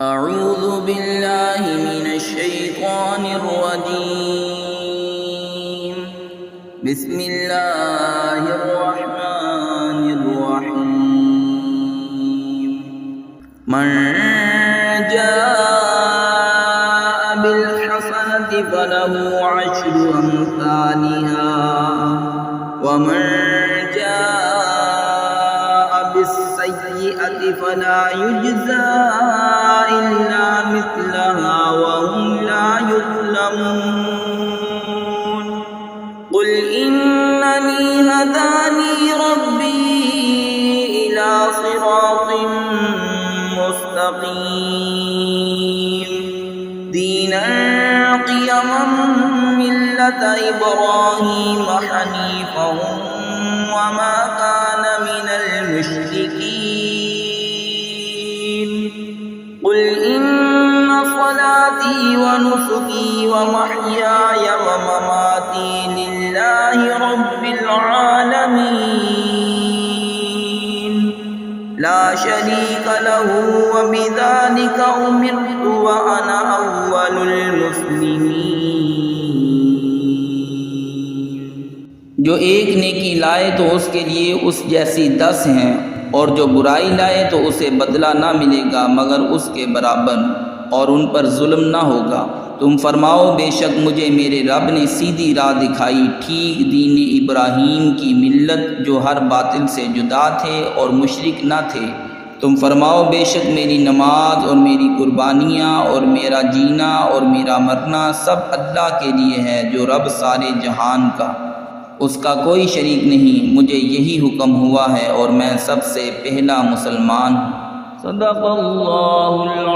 أعوذ بالله من الشيطان الرجيم. بسم الله الرحمن الرحيم. من جاء بالحسنة فله عشر أمثالها ومن جاء بالسيئة فلا يجزى إلا مثلها وهم لا يظلمون. قل إنني هداني ربي إلى صراط مستقيم دينا قيما ملة إبراهيم حنيفا وما كان من المشركين. قل إن صلاتي ونسكي ومحياي ومماتي لله رب العالمين لا شريك له وبذلك أمرت وأنا أول المسلمين. جو ایک نیکی لائے تو اس کے لیے اس جیسی 10 ہیں، اور جو برائی لائے تو اسے بدلہ نہ ملے گا مگر اس کے برابر، اور ان پر ظلم نہ ہوگا. تم فرماؤ بے شک مجھے میرے رب نے سیدھی راہ دکھائی، ٹھیک دین ابراہیم کی ملت جو ہر باطل سے جدا تھے اور مشرک نہ تھے. تم فرماؤ بے شک میری نماز اور میری قربانیاں اور میرا جینا اور میرا مرنا سب اللہ کے لیے ہے جو رب سارے جہان کا، اس کا کوئی شریک نہیں. مجھے یہی حکم ہوا ہے اور میں سب سے پہلا مسلمان ہوں. صدق اللہ العظیم.